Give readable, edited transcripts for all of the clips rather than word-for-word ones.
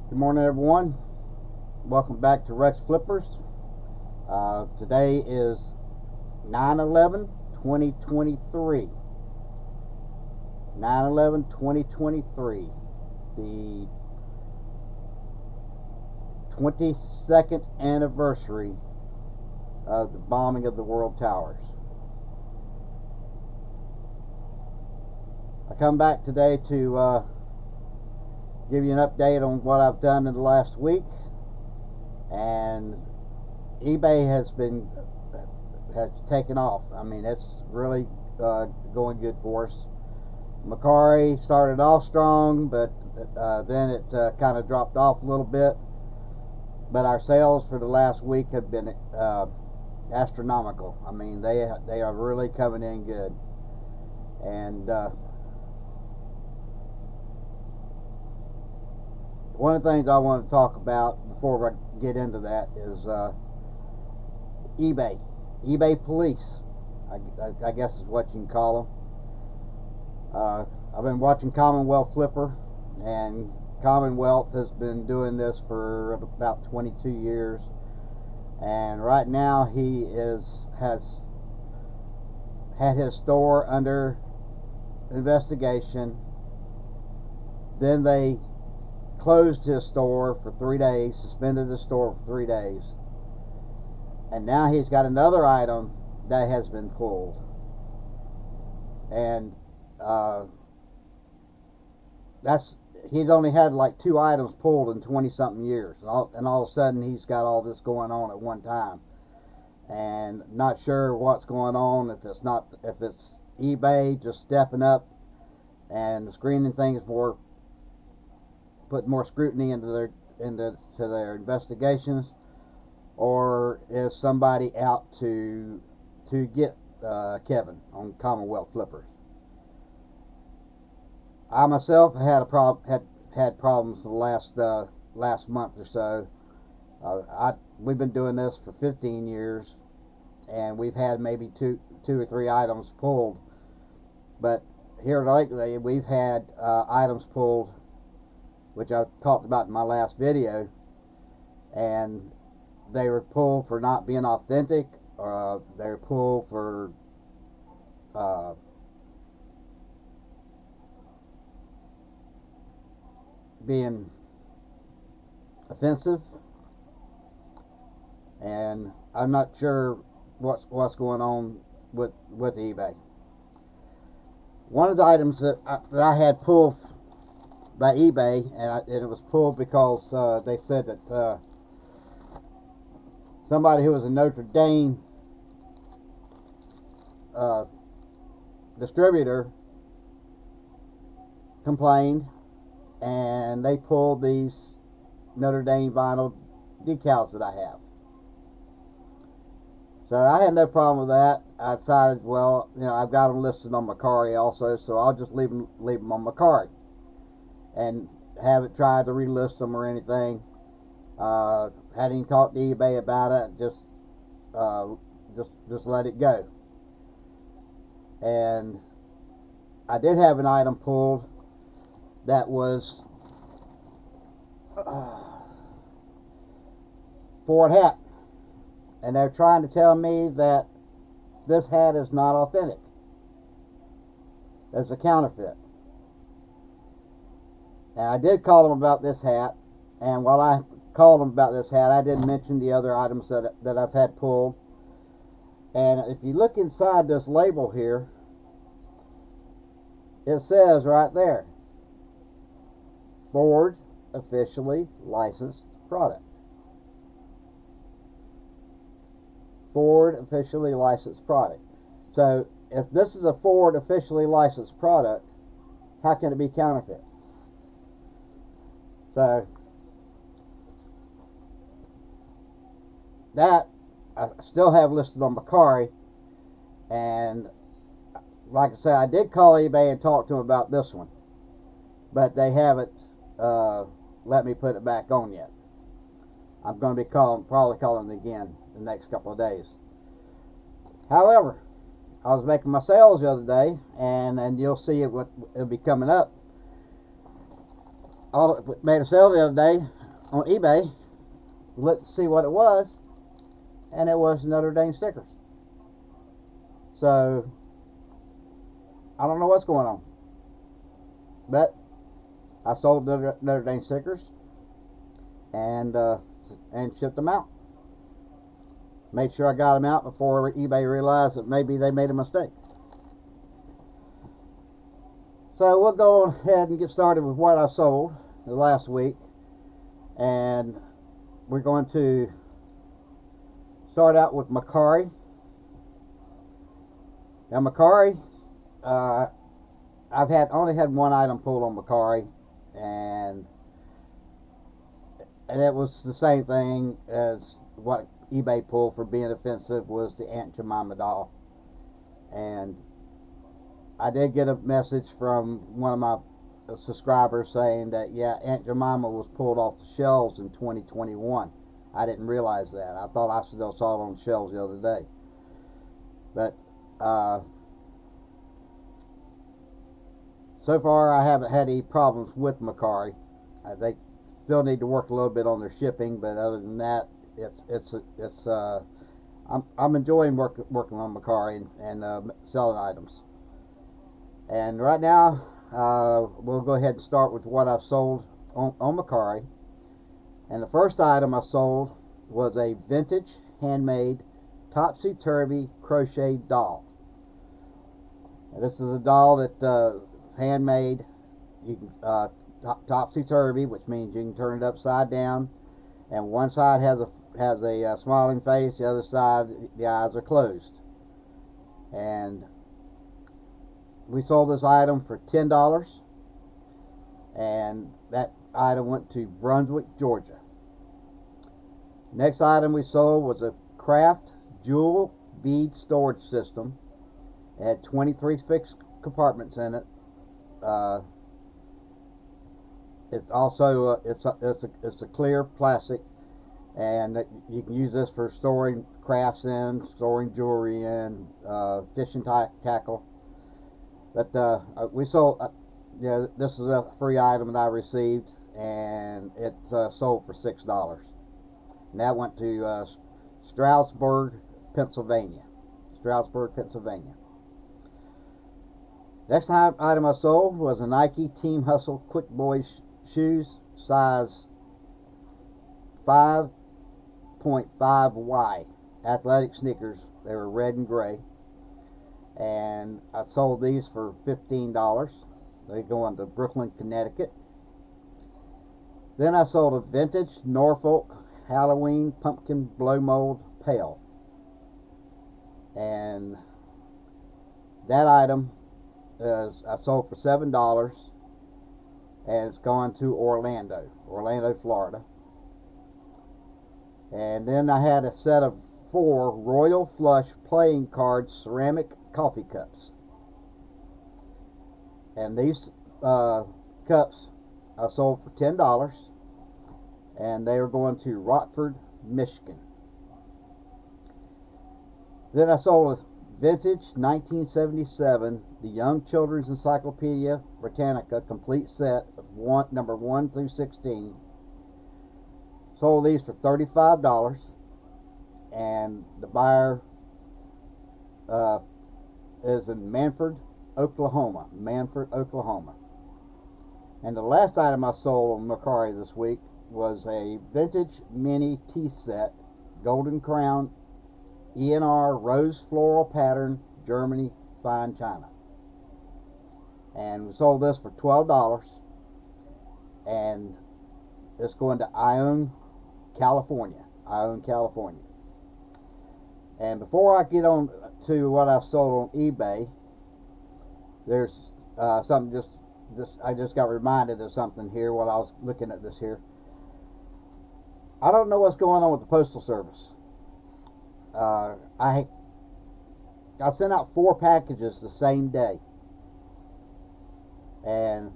Good morning, everyone. Welcome back to Rex Flippers. Today is 9/11/2023. 9/11/2023. The 22nd anniversary of the bombing of the World Towers. I come back today to give you an update on what I've done in the last week, and eBay has taken off. I mean, it's really going good for us. Macari started off strong, but then it kind of dropped off a little bit. But our sales for the last week have been astronomical. I mean, they are really coming in good, and one of the things I want to talk about before I get into that is eBay. eBay police, I guess is what you can call them. I've been watching Commonwealth Flipper, and Commonwealth has been doing this for about 22 years. And right now he has had his store under investigation. Then they closed his store for 3 days, suspended the store for 3 days, and now he's got another item that has been pulled, and he's only had like 2 items pulled in 20 something years, and all of a sudden he's got all this going on at one time, and not sure what's going on. If it's eBay just stepping up and screening things more, put more scrutiny into their investigations, or is somebody out to get Kevin on Commonwealth Flippers. I myself had problems the last month or so. We've been doing this for 15 years, and we've had maybe two or three items pulled, but here lately we've had items pulled, which I talked about in my last video, and they were pulled for not being authentic, or they were pulled for being offensive, and I'm not sure what's going on with eBay. One of the items that I had pulled by eBay, and it was pulled because they said that somebody who was a Notre Dame distributor complained, and they pulled these Notre Dame vinyl decals that I have. So I had no problem with that. I decided, well, I've got them listed on Macari also, so I'll just leave them on Macari and haven't tried to relist them or anything. Hadn't even talked to eBay about it. Just let it go. And I did have an item pulled that was Ford hat, and they're trying to tell me that this hat is not authentic. It's a counterfeit. And I did call them about this hat, and while I called them about this hat, I didn't mention the other items that I've had pulled. And if you look inside this label here, it says right there, Ford officially licensed product. Ford officially licensed product. So if this is a Ford officially licensed product, how can it be counterfeit? So that I still have listed on Macari, and like I said, I did call eBay and talk to them about this one, but they haven't let me put it back on yet. I'm going to be probably calling again the next couple of days. However, I was making my sales the other day, and you'll see it'll be coming up. Made a sale the other day, on eBay, looked to see what it was, and it was Notre Dame stickers. So I don't know what's going on, but I sold Notre Dame stickers and shipped them out. Made sure I got them out before eBay realized that maybe they made a mistake. So we'll go ahead and get started with what I sold the last week, and we're going to start out with Macari. Now Macari, I've only had one item pulled on Macari, and it was the same thing as what eBay pulled for being offensive, was the Aunt Jemima doll. And I did get a message from one of my subscribers saying that, yeah, Aunt Jemima was pulled off the shelves in 2021. I didn't realize that. I thought I still saw it on the shelves the other day. But so far I haven't had any problems with Macari. They still need to work a little bit on their shipping, but other than that, I'm enjoying working on Macari and selling items. And right now, we'll go ahead and start with what I've sold on Macari. And the first item I sold was a vintage, handmade, topsy-turvy crochet doll. And this is a doll that handmade. You can topsy-turvy, which means you can turn it upside down, and one side has a smiling face, the other side the eyes are closed. And we sold this item for $10, and that item went to Brunswick, Georgia. Next item we sold was a craft jewel bead storage system. It had 23 fixed compartments in it. It's also it's a clear plastic, and you can use this for storing crafts in, storing jewelry in, fishing tackle. But we sold, this is a free item that I received, and it's sold for $6. And that went to Stroudsburg, Pennsylvania. Next item I sold was a Nike Team Hustle Quick Boys shoes, size 5.5Y, athletic sneakers. They were red and gray, and I sold these for $15. They go into Brooklyn, Connecticut. Then I sold a vintage Norfolk Halloween pumpkin blow mold pail, and that item I sold for $7, and it's gone to Orlando, Florida. And then I had a set of 4 Royal Flush playing card ceramic coffee cups, and these cups I sold for $10, and they were going to Rockford, Michigan. Then I sold a vintage 1977 The Young Children's Encyclopedia Britannica complete set of number 1 through 16. Sold these for $35, and the buyer is in Manford, Oklahoma. And the last item I sold on Macari this week was a vintage mini tea set, Golden Crown ENR rose floral pattern, Germany fine china. And we sold this for $12, and it's going to Ione, California. And before I get on to what I sold on eBay, there's something I just got reminded of something here while I was looking at this here. I don't know what's going on with the Postal Service. I sent out 4 packages the same day, and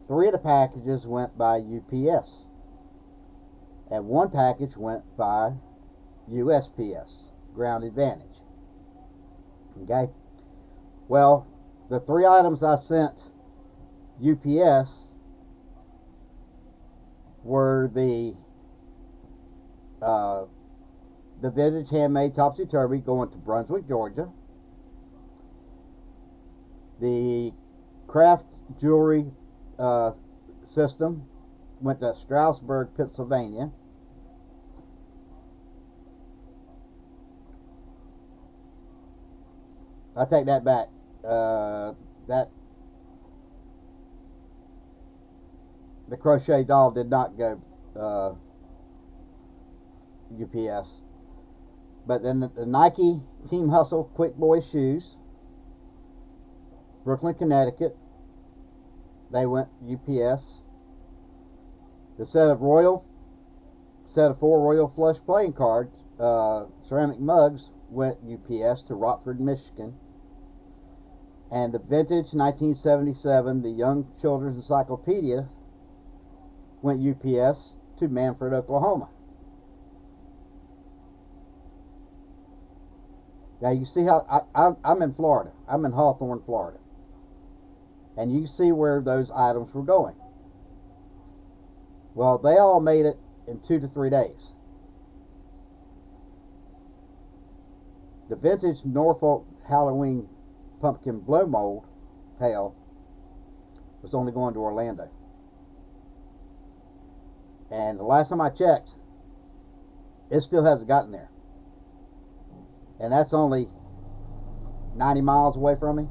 3 of the packages went by UPS, and 1 package went by USPS, Ground Advantage. Okay, well, the 3 items I sent UPS were the vintage handmade topsy-turvy going to Brunswick, Georgia. The craft jewelry system went to Stroudsburg, Pennsylvania. I take that back. The crochet doll did not go UPS. But then the Nike Team Hustle Quick Boy shoes, Brooklyn, Connecticut, they went UPS. The set of 4 Royal Flush playing cards, ceramic mugs, went UPS to Rockford, Michigan. And the vintage 1977, the Young Children's Encyclopedia, went UPS to Manfred, Oklahoma. Now you see how I'm in Florida. I'm in Hawthorne, Florida. And you see where those items were going. Well, they all made it in 2 to 3 days. The vintage Norfolk Halloween pumpkin blow mold pail was only going to Orlando. And the last time I checked, it still hasn't gotten there. And that's only 90 miles away from me,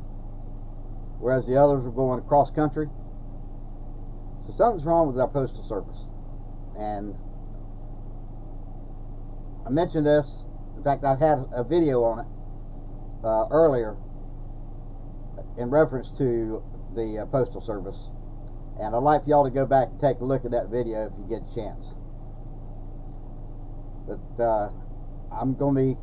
whereas the others are going across country. So something's wrong with our postal service. And I mentioned this. In fact, I've had a video on it earlier in reference to the postal service. And I'd like for y'all to go back and take a look at that video if you get a chance. But I'm going to be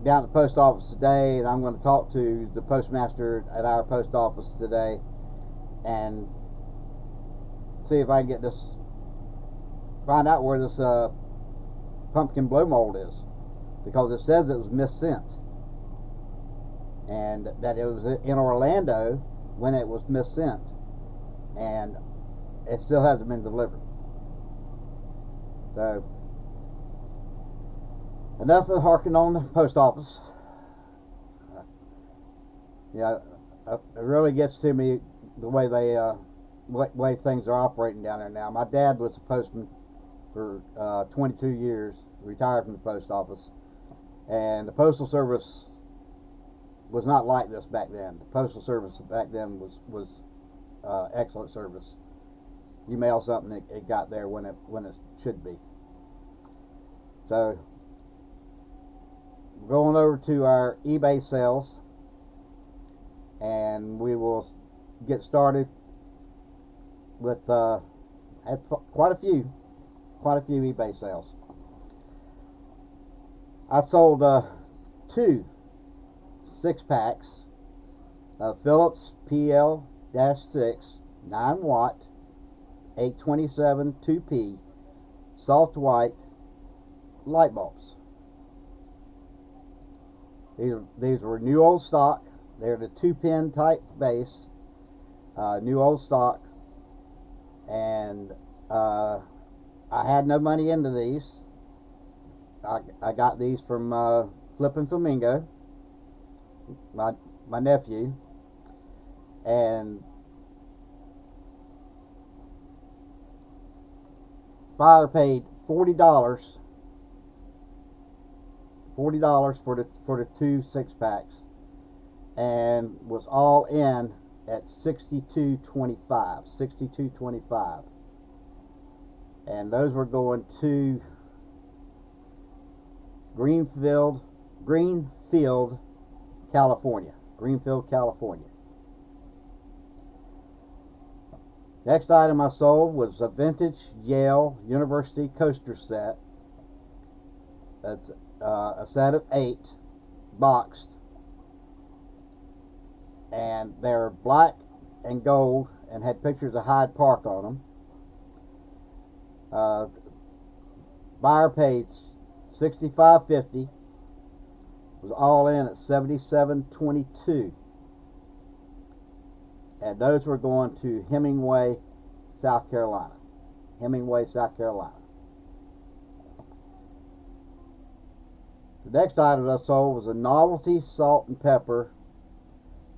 down at the post office today, and I'm going to talk to the postmaster at our post office today and see if I can get this, find out where this pumpkin blow mold is, because it says it was missent and that it was in Orlando when it was missent, and it still hasn't been delivered. So enough of harking on the post office. Yeah, it really gets to me the way they way things are operating down there now. My dad was a postman for 22 years, retired from the post office, and the postal service was not like this back then. The postal service back then was excellent service. You mail something, it got there when it should be. So we're going over to our eBay sales, and we will get started with had quite a few eBay sales. I sold 2 6-packs of Philips PL-6 9-watt 827 2P soft white light bulbs. These were new old stock. They're the 2-pin type base, new old stock, and I had no money into these. I got these from Flippin' Flamingo, my nephew, and buyer paid $40 for the 2 6-packs, and was all in at $62.25, and those were going to Greenfield, California. Next item I sold was a vintage Yale University coaster set. That's a set of 8 boxed, and they're black and gold and had pictures of Hyde Park on them. Buyer paid $65.50, was all in at $77.22, and those were going to Hemingway, South Carolina. Hemingway, South Carolina. The next item I sold was a novelty salt and pepper,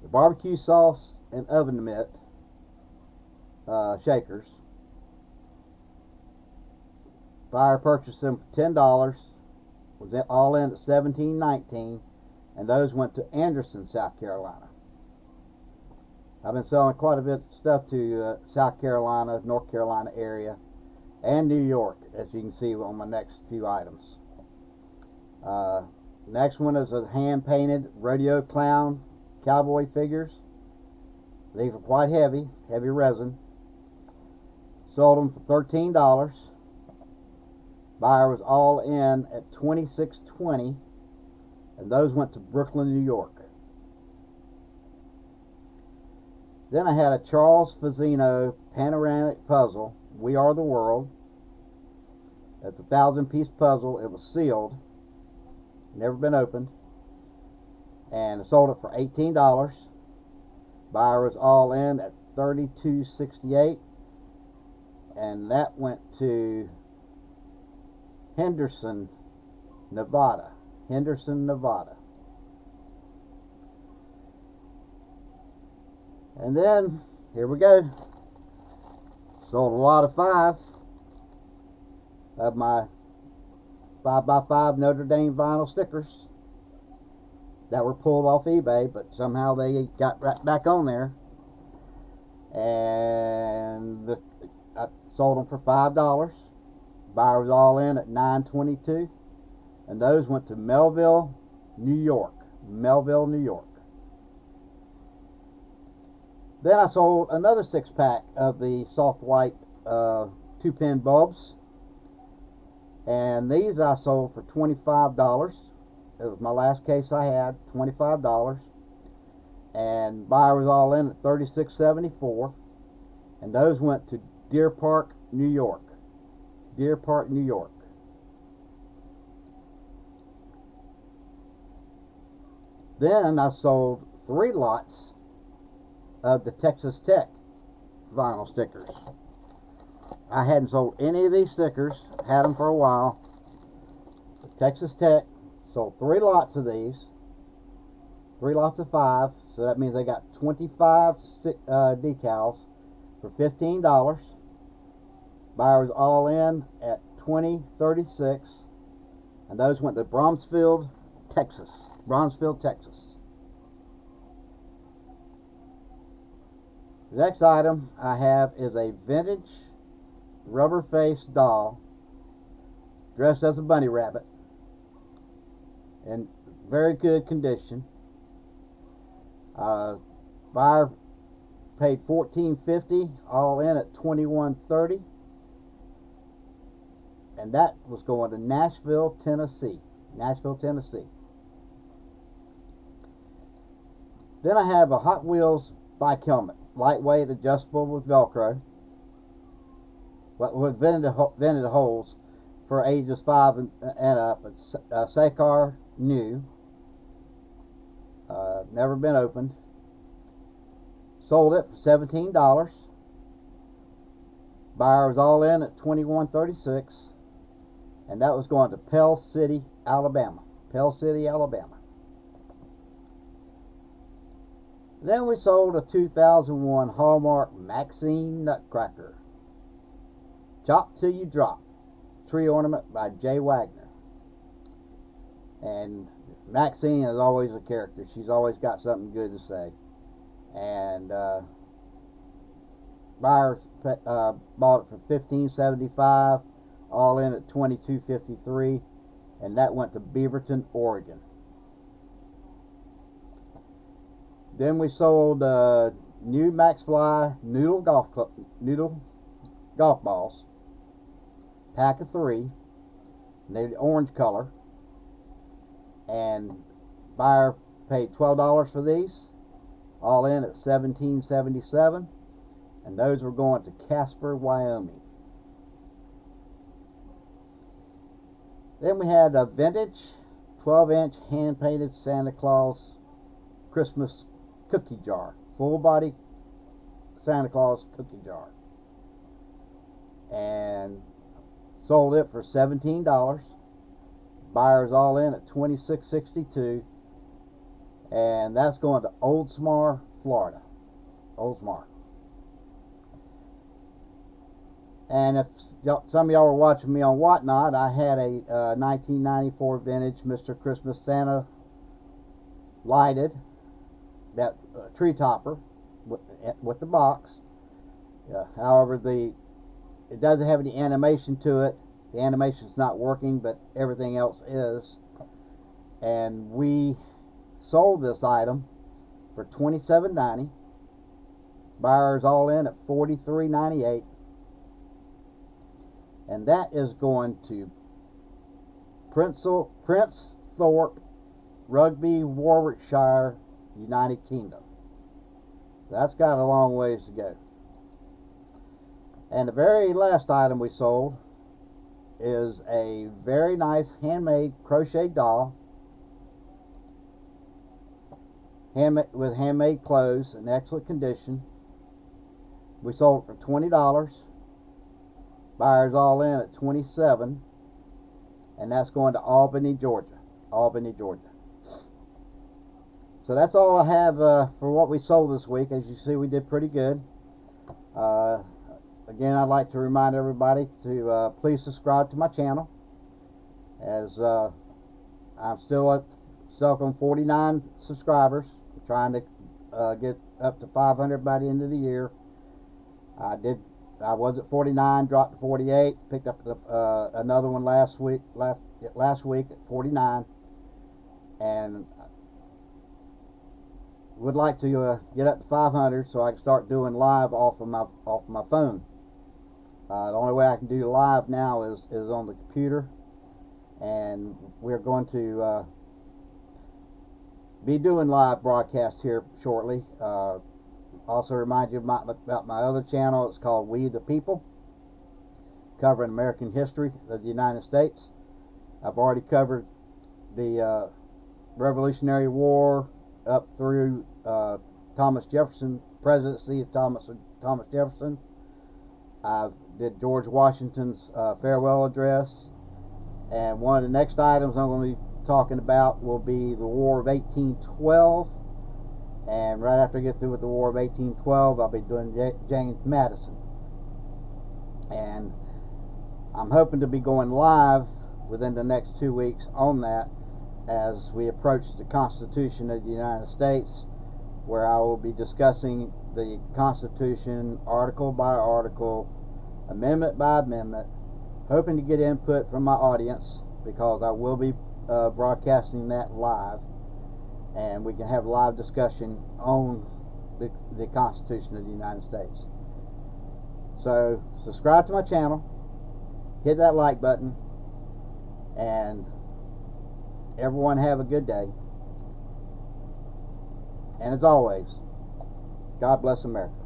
the barbecue sauce and oven mitt shakers. Buyer purchased them for $10. Was all in at $17.19, and those went to Anderson, South Carolina. I've been selling quite a bit of stuff to South Carolina, North Carolina area, and New York, as you can see on my next few items. Next one is a hand-painted rodeo clown cowboy figures. These are quite heavy resin. Sold them for $13. Buyer was all in at $26.20, and those went to Brooklyn, New York. Then I had a Charles Fazzino panoramic puzzle, We Are the World. That's a 1,000-piece puzzle. It was sealed, never been opened, and I sold it for $18. Buyer was all in at $32.68, and that went to Henderson, Nevada. Henderson, Nevada. And then, here we go. Sold a lot of 5 of my 5x5 Notre Dame vinyl stickers that were pulled off eBay, but somehow they got right back on there. And I sold them for $5. Buyer was all in at $9.22, and those went to Melville, New York. Melville, New York. Then I sold another 6-pack of the soft white 2-pin bulbs, and these I sold for $25. It was my last case I had, $25, and buyer was all in at $36.74, and those went to Deer Park, New York. Deer Park, New York. Then I sold 3 lots of the Texas Tech vinyl stickers. I hadn't sold any of these stickers, had them for a while. Texas Tech sold 3 lots of these, 3 lots of 5, so that means they got 25 decals for $15. Buyer was all in at $20.36, and those went to Bromsfield, Texas. Bromsfield, Texas. The next item I have is a vintage rubber-faced doll dressed as a bunny rabbit in very good condition. Buyer paid $14.50, all in at $21.30, and that was going to Nashville, Tennessee. Nashville, Tennessee. Then I have a Hot Wheels bike helmet, lightweight, adjustable with Velcro, but with vented holes for ages 5 and up. It's Sakar new, never been opened. Sold it for $17. Buyer was all in at $21.36, and that was going to Pell City, Alabama. Pell City, Alabama. Then we sold a 2001 Hallmark Maxine Nutcracker. Chop Till You Drop. Tree ornament by Jay Wagner. And Maxine is always a character. She's always got something good to say. And buyer bought it for $15.75, all in at $22.53, and that went to Beaverton, Oregon. Then we sold new MaxFly noodle golf balls, pack of 3. They're the orange color, and buyer paid $12 for these, all in at $17.77, and those were going to Casper, Wyoming. Then we had a vintage 12-inch hand-painted Santa Claus Christmas cookie jar, full body Santa Claus cookie jar. and sold it for $17. Buyers all in at $26.62, and that's going to Oldsmar, Florida. Oldsmar. And if some of y'all were watching me on Whatnot, I had a 1994 vintage Mr. Christmas Santa lighted, that tree topper with the box. However, it doesn't have any animation to it. The animation's not working, but everything else is. And we sold this item for $27.90. Buyers all in at $43.98. And that is going to Prince Thorpe, Rugby, Warwickshire, United Kingdom. So that's got a long ways to go. And the very last item we sold is a very nice handmade crochet doll, with handmade clothes in excellent condition. We sold it for $20. Buyers all in at $27, and that's going to Albany, Georgia. Albany, Georgia. So that's all I have for what we sold this week. As you see, we did pretty good. Again, I'd like to remind everybody to please subscribe to my channel, as I'm still at on 49 subscribers. I'm trying to get up to 500 by the end of the year. I was at 49, dropped to 48, picked up another one last week at 49, and would like to get up to 500 so I can start doing live off of my phone. The only way I can do live now is on the computer, and we're going to be doing live broadcasts here shortly. Also remind you about my other channel. It's called We the People, covering American history of the United States. I've already covered the Revolutionary War up through Thomas Jefferson, presidency of Thomas Jefferson. I did George Washington's farewell address, and one of the next items I'm going to be talking about will be the War of 1812. And right after I get through with the War of 1812, I'll be doing James Madison. And I'm hoping to be going live within the next 2 weeks on that, as we approach the Constitution of the United States, where I will be discussing the Constitution article by article, amendment by amendment, hoping to get input from my audience, because I will be broadcasting that live, and we can have live discussion on the Constitution of the United States. So subscribe to my channel, hit that like button, and everyone have a good day. And as always, God bless America.